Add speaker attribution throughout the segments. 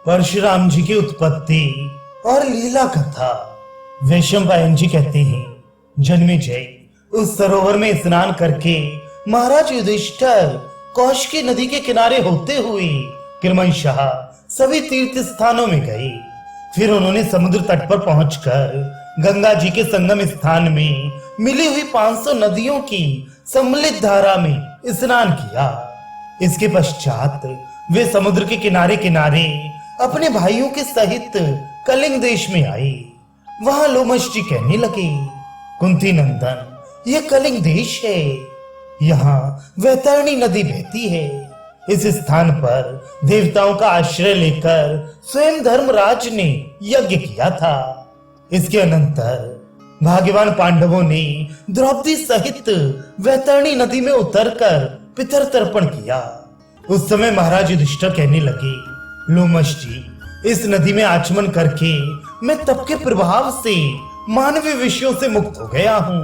Speaker 1: परशुराम जी की उत्पत्ति और लीला कथा। वैशंपायन जी कहते हैं, जन्मेजय उस सरोवर में स्नान करके महाराज युधिष्ठिर कौशिकी नदी के किनारे होते हुए क्रमशः सभी तीर्थ स्थानों में गए। फिर उन्होंने समुद्र तट पर पहुंचकर गंगा जी के संगम स्थान में मिली हुई 500 नदियों की सम्मिलित धारा में स्नान किया। इसके पश्चात वे समुद्र के किनारे किनारे अपने भाइयों के सहित कलिंग देश में आए। वहां लोमश जी कहने लगे, कुंती नंदन, यह कलिंग देश है। यहाँ वैतरणी नदी बहती है। इस स्थान पर देवताओं का आश्रय लेकर स्वयं धर्मराज ने यज्ञ किया था। इसके अनंतर भाग्यवान पांडवों ने द्रौपदी सहित वैतरणी नदी में उतरकर पितर तर्पण किया। उस समय महाराज युधिष्ठिर कहने लगे, लोमश जी, इस नदी में आचमन करके मैं तप के प्रभाव से मानवीय विषयों से मुक्त हो गया हूँ।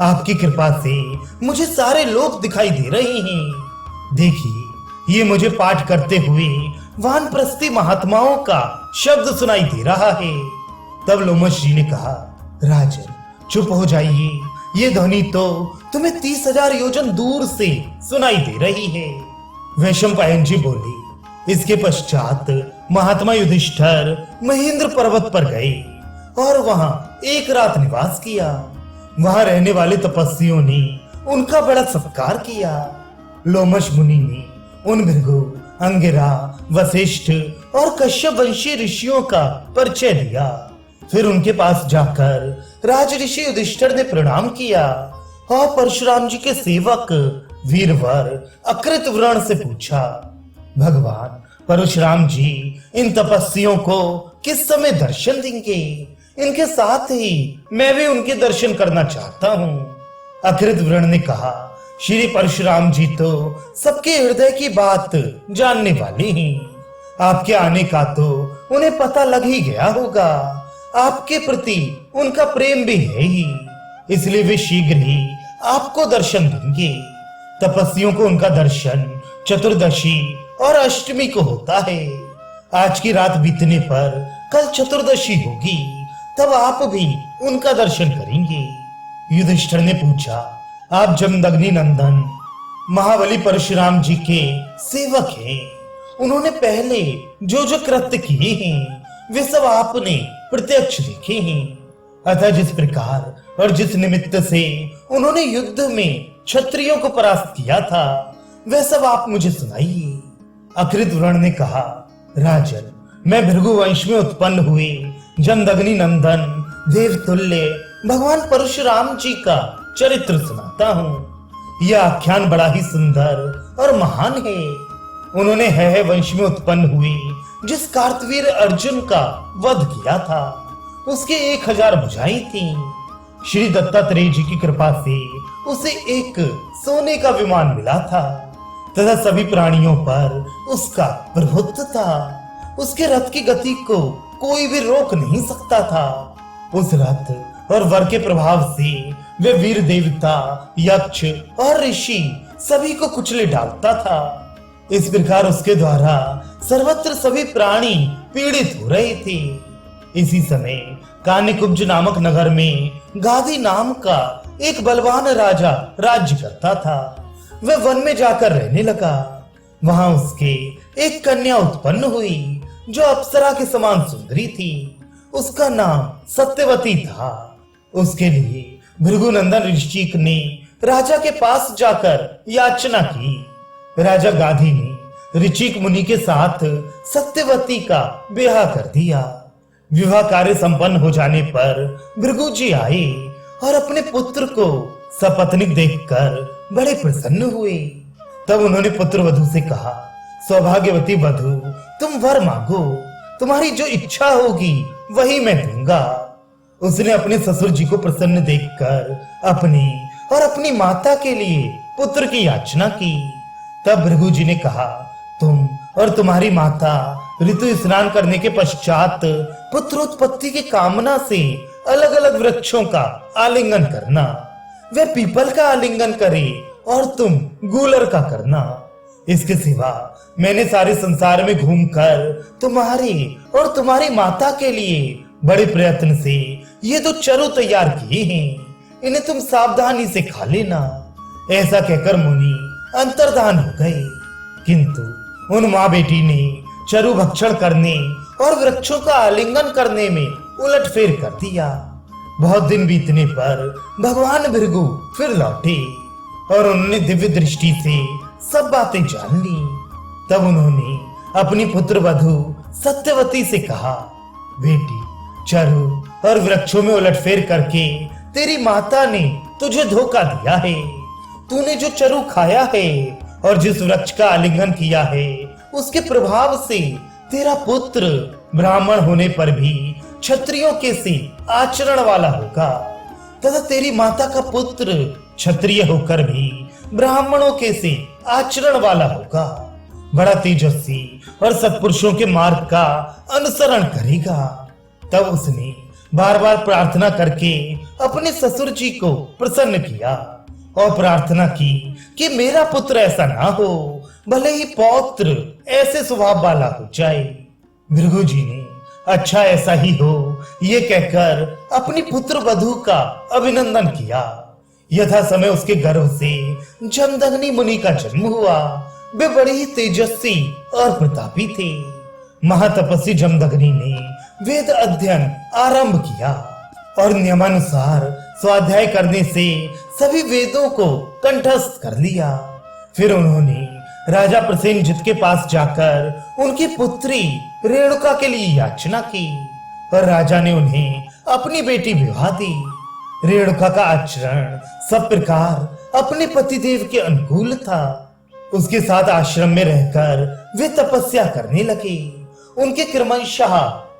Speaker 1: आपकी कृपा से मुझे सारे लोग दिखाई दे रहे हैं। देखिए, ये मुझे पाठ करते हुए वानप्रस्थी महात्माओं का शब्द सुनाई दे रहा है। तब लोमश जी ने कहा, राजन चुप हो जाइए, ये ध्वनि तो तुम्हें 30,000 योजन दूर से सुनाई दे रही है। वैशंपायन जी बोले, इसके पश्चात महात्मा युधिष्ठिर महेंद्र पर्वत पर गए और वहां एक रात निवास किया। वहां रहने वाले तपस्वियों ने उनका बड़ा सत्कार किया। लोमश मुनि ने उन भृगु, अंगिरा, वशिष्ठ और कश्यप वंशी ऋषियों का परिचय दिया। फिर उनके पास जाकर राज ऋषि युधिष्ठिर ने प्रणाम किया और परशुराम जी के सेवक वीरवर अकृतव्रण से पूछा, भगवान परशुराम जी इन तपस्वियों को किस समय दर्शन देंगे? इनके साथ ही मैं भी उनके दर्शन करना चाहता हूँ। अकृतव्रण ने कहा, श्री परशुराम जी तो सबके हृदय की बात जानने वाले हैं। आपके आने का तो उन्हें पता लग ही गया होगा। आपके प्रति उनका प्रेम भी है ही, इसलिए वे शीघ्र ही आपको दर्शन देंगे। तपस्वियों को उनका दर्शन चतुर्दशी और अष्टमी को होता है। आज की रात बीतने पर कल चतुर्दशी होगी, तब आप भी उनका दर्शन करेंगे। युधिष्ठिर ने पूछा, आप जमदग्नि नंदन महाबली परशुराम जी के सेवक हैं। उन्होंने पहले जो जो कृत्य किए हैं वे सब आपने प्रत्यक्ष देखे हैं। अतः जिस प्रकार और जिस निमित्त से उन्होंने युद्ध में क्षत्रियों को परास्त किया था, वह सब आप मुझे सुनाइए। अकृतव्रण ने कहा, राजन, मैं भृगु वंश में उत्पन्न हुए जमदग्नि नंदन देवतुल्य भगवान परशुराम जी का चरित्र सुनाता हूँ। यह आख्यान बड़ा ही सुंदर और महान है। उन्होंने है वंश में उत्पन्न हुए जिस कार्तवीर अर्जुन का वध किया था, उसके 1000 भुजाएं थीं। श्री दत्तात्रेय जी की कृपा से उसे एक सोने का विमान मिला था तथा सभी प्राणियों पर उसका प्रभुत्व था। उसके रथ की गति को कोई भी रोक नहीं सकता था। उस रथ और वर के प्रभाव से वे वीर देवता, यक्ष और ऋषि सभी को कुचले डालता था। इस प्रकार उसके द्वारा सर्वत्र सभी प्राणी पीड़ित हो रहे थे। इसी समय कान्यकुब्ज नामक नगर में गादी नाम का एक बलवान राजा राज्य करता था। वह वन में जाकर रहने लगा। वहां उसके एक कन्या उत्पन्न हुई जो अप्सरा के समान सुंदरी थी। उसका नाम सत्यवती था। उसके लिए भृगुनंदन ऋषिक ने राजा के पास जाकर याचना की। राजा गाधी ने ऋचिक मुनि के साथ सत्यवती का ब्याह कर दिया। विवाह कार्य संपन्न हो जाने पर भृगु जी आए और अपने पुत्र को सपत्नीक देखकर बड़े प्रसन्न हुए। तब उन्होंने पुत्र वधु से कहा, सौभाग्यवती वधु, तुम वर मांगो, तुम्हारी जो इच्छा होगी वही मैं दूंगा। उसने अपने ससुर जी को प्रसन्न देखकर अपनी और अपनी माता के लिए पुत्र की याचना की। तब भृगु जी ने कहा, तुम और तुम्हारी माता ऋतु स्नान करने के पश्चात पुत्रोत्पत्ति की कामना से अलग अलग वृक्षों का आलिंगन करना। वह पीपल का आलिंगन करे और तुम गूलर का करना। इसके सिवा मैंने सारे संसार में घूमकर तुम्हारे और तुम्हारी माता के लिए बड़े प्रयत्न से ये दो चरु तैयार किए हैं, इन्हें तुम सावधानी से खा लेना। ऐसा कहकर मुनि अंतर्धान हो गए। किंतु उन माँ बेटी ने चरु भक्षण करने और वृक्षों का आलिंगन करने में उलटफेर कर दिया। बहुत दिन बीतने पर भगवान भृगु फिर लौटे और उन्होंने दिव्य दृष्टि से सब बातें जान ली। तब उन्होंने अपनी पुत्र वधु सत्यवती से कहा, बेटी, चरु और वृक्षों में उलटफेर करके तेरी माता ने तुझे धोखा दिया है। तूने जो चरु खाया है और जिस वृक्ष का आलिंगन किया है, उसके प्रभाव से तेरा पुत्र ब्राह्मण होने पर भी क्षत्रियों के से आचरण वाला होगा, तथा तेरी माता का पुत्र क्षत्रिय होकर भी ब्राह्मणों के से आचरण वाला होगा, बड़ा तेजस्वी और सत्पुरुषों के मार्ग का अनुसरण करेगा। तब उसने बार बार प्रार्थना करके अपने ससुर जी को प्रसन्न किया और प्रार्थना की कि मेरा पुत्र ऐसा ना हो, भले ही पौत्र ऐसे स्वभाव वाला हो जाए। भृगु जी ने अच्छा ऐसा ही हो ये कहकर अपनी पुत्र वधु का अभिनंदन किया। यथा समय उसके गर्भ से जमदग्नि मुनि का जन्म हुआ। वे बड़े ही तेजस्वी और प्रतापी थे। महातपस्वी जमदग्नि ने वेद अध्ययन आरंभ किया और नियमानुसार स्वाध्याय करने से सभी वेदों को कंठस्थ कर लिया। फिर उन्होंने राजा प्रसेनजित के पास जाकर उनकी पुत्री रेणुका के लिए याचना की और राजा ने उन्हें अपनी बेटी विवाह दी। रेणुका का आचरण सब प्रकार अपने पतिदेव के अनुकूल था। उसके साथ आश्रम में रहकर वे तपस्या करने लगे। उनके क्रमशः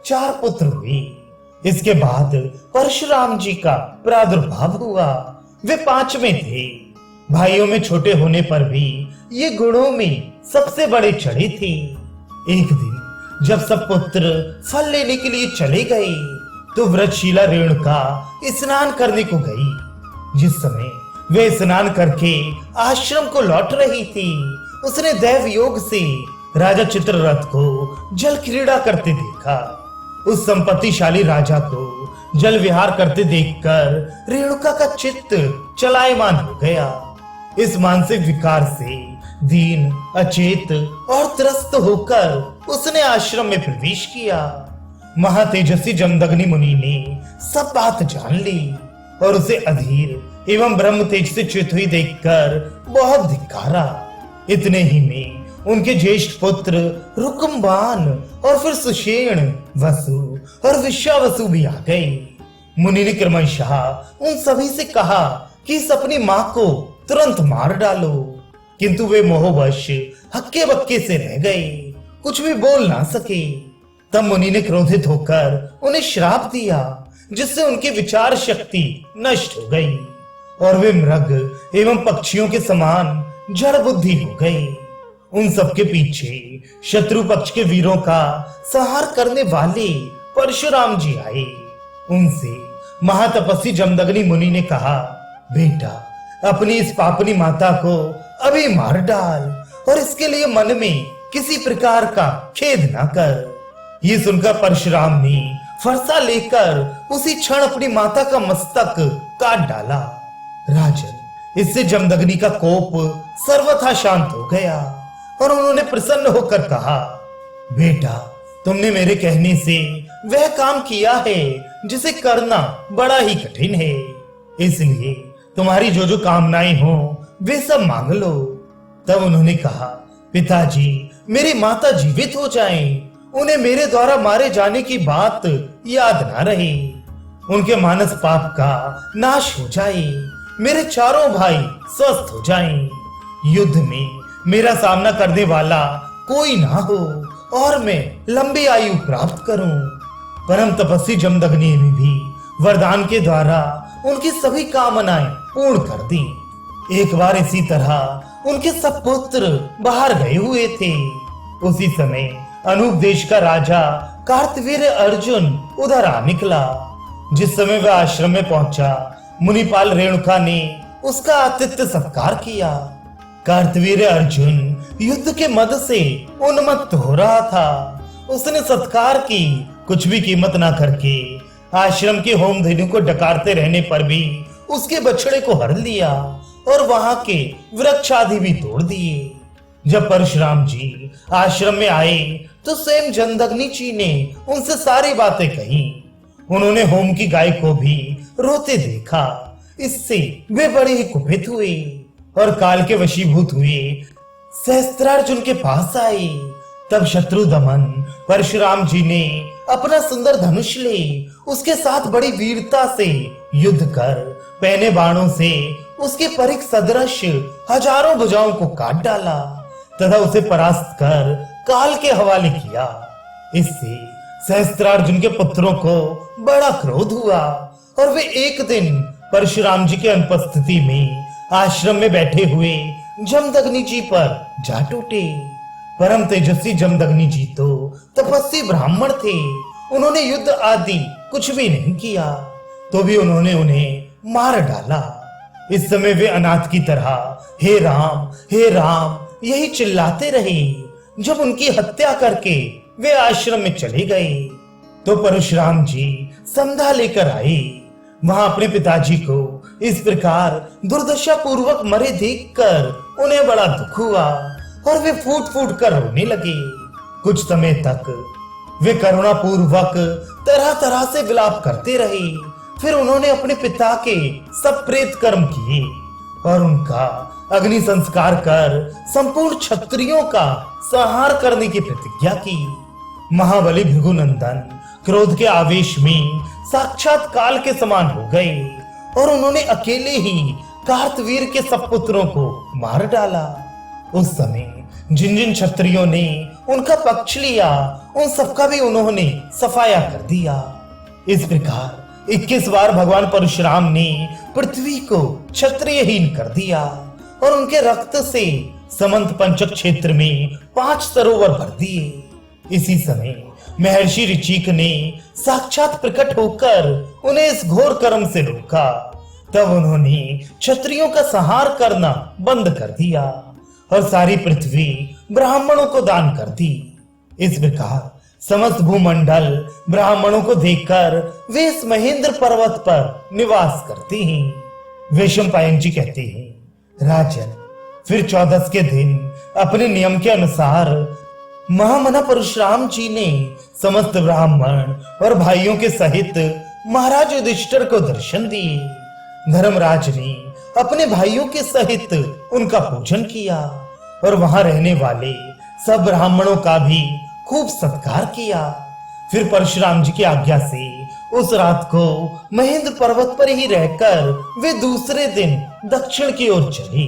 Speaker 1: 4 पुत्र हुए। इसके बाद परशुराम जी का प्रादुर्भाव हुआ। वे 5वें थे। भाइयों में छोटे होने पर भी ये गुणों में सबसे बड़े चढ़े थे। एक दिन जब सब पुत्र फल लेने के लिए चले गए तो व्रतशीला रेणुका स्नान करने को गई। जिस समय वे स्नान करके आश्रम को लौट रही थी, उसने दैव योग से राजा चित्ररथ को जल क्रीड़ा करते देखा। उस संपत्तिशाली राजा को जल विहार करते देखकर रेणुका का चित्त चलायमान हो गया। इस मानसिक विकार से दीन, अचेत और त्रस्त होकर उसने आश्रम में प्रवेश किया। महातेजस्वी जमदग्नि मुनि ने सब बात जान ली और उसे अधीर एवं ब्रह्म तेज से च्युत हुई देखकर बहुत धिक्कारा। इतने ही में उनके ज्येष्ठ पुत्र रुकम्बान और फिर सुषेण, वसु और विश्वावसु भी आ गए। मुनि ने क्रमशः उन सभी से कहा कि इस अपनी मां को तुरंत मार डालो, किंतु वे मोहवश हक्के बक्के से रह गए, कुछ भी बोल ना सके। तब मुनि ने क्रोधित होकर उन्हें श्राप दिया, जिससे उनकी विचार शक्ति नष्ट हो गई और वे मृग एवं पक्षियों के समान जड़ बुद्धि हो गए। उन सबके पीछे शत्रु पक्ष के वीरों का संहार करने वाले परशुराम जी आए। उनसे महातपस्वी जमदग्नि मुनि ने कहा, बेटा, अपनी इस पापनी माता को अभी मार डाल और इसके लिए मन में किसी प्रकार का खेद ना कर। ये सुनकर परशुराम ने फरसा लेकर उसी क्षण अपनी माता का मस्तक काट डाला। राजन, इससे जमदग्नि का कोप सर्वथा शांत हो गया और उन्होंने प्रसन्न होकर कहा, बेटा, तुमने मेरे कहने से वह काम किया है जिसे करना बड़ा ही कठिन है, इसलिए तुम्हारी जो जो कामनाएं हो वे सब मांग लो। तब उन्होंने कहा, पिताजी, मेरी माता जीवित हो जाएं, उन्हें मेरे द्वारा मारे जाने की बात याद ना रहे, उनके मानस पाप का नाश हो जाए, मेरे चारों भाई स्वस्थ हो जाएं, युद्ध में मेरा सामना करने वाला कोई ना हो और मैं लंबी आयु प्राप्त करूं। परम तपस्वी जमदग्नि ने भी वरदान के द्वारा उनकी सभी कामनाएं पूर्ण कर दी। एक बार इसी तरह उनके सब पुत्र बाहर गए हुए थे। उसी समय अनूप देश का राजा कार्तवीर्य अर्जुन उधर आ निकला। जिस समय वह आश्रम में पहुंचा, मुनिपाल रेणुका ने उसका आतिथ्य सत्कार किया। कार्तवीर्य अर्जुन युद्ध के मद से उन्मत्त हो रहा था। उसने सत्कार की कुछ भी कीमत ना करके आश्रम के होमधेनु को डकारते रहने पर भी उसके बछड़े को हर लिया और वहां के वृक्ष आदि भी तोड़ दिए। जब परशुराम जी आश्रम में आए तो स्वयं जमदग्नि जी ने उनसे सारी बातें कही। उन्होंने होम की गाय को भी रोते देखा। इससे वे बड़े ही कुपित हुए और काल के वशीभूत हुए सहस्त्रार्जुन के पास आए। तब शत्रु दमन परशुराम जी ने अपना सुंदर धनुष ले उसके साथ बड़ी वीरता से युद्ध कर पहने बाणों से उसके परिख सदृश हजारों भुजाओं को काट डाला तथा उसे परास्त कर काल के हवाले किया। इससे सहस्त्रार्जुन के पुत्रों को बड़ा क्रोध हुआ और वे एक दिन परशुराम जी की अनुपस्थिति में आश्रम में बैठे हुए जमदग्नि जी पर जा टूटे। परम तेजस्वी जमदग्नि जी तो तपस्वी ब्राह्मण थे। उन्होंने युद्ध आदि कुछ भी नहीं किया तो भी उन्होंने उन्हें मार डाला। इस समय वे अनाथ की तरह हे राम यही चिल्लाते रहे। जब उनकी हत्या करके वे आश्रम में चले गए तो परशुराम जी संधा लेकर आए। वहां अपने पिताजी को इस प्रकार दुर्दशा पूर्वक मरे देखकर उन्हें बड़ा दुख हुआ और वे फूट फूट कर रोने लगे। कुछ समय तक वे करुणा पूर्वक तरह तरह से विलाप करते रहे। फिर उन्होंने अपने पिता के सब प्रेत कर्म किए और उनका अग्नि संस्कार कर संपूर्ण क्षत्रियों का संहार करने की प्रतिज्ञा की। महाबली भृगुनंदन क्रोध के आवेश में साक्षात काल के समान हो गए और उन्होंने अकेले ही कार्तवीर के सब पुत्रों को मार डाला। उस समय जिन जिन क्षत्रियों ने उनका पक्ष लिया उन सबका भी उन्होंने सफाया कर दिया। इस प्रकार 21 बार भगवान परशुराम ने पृथ्वी को क्षत्रियहीन कर दिया और उनके रक्त से समंत पंचक क्षेत्र में 5 सरोवर भर दिए। इसी समय महर्षि ऋचिक ने साक्षात प्रकट होकर उन्हें इस घोर कर्म से रोका। तब उन्होंने क्षत्रियों का संहार करना बंद कर दिया और सारी पृथ्वी ब्राह्मणों को दान कर दी। इस प्रकार समस्त भूमंडल ब्राह्मणों को देकर वे इस महेंद्र पर्वत पर निवास करते हैं। वैशंपायन जी कहते हैं, राजन, फिर 14 के दिन अपने नियम के अनुसार महामना परशुराम जी ने समस्त ब्राह्मण और भाइयों के सहित महाराज युधिष्ठिर को दर्शन दिए। धर्मराज ने अपने भाइयों के सहित उनका पूजन किया और वहां रहने वाले सब ब्राह्मणों का भी खूब सत्कार किया। फिर परशुराम जी की आज्ञा से उस रात को महेंद्र पर्वत पर ही रहकर वे दूसरे दिन दक्षिण की ओर चले।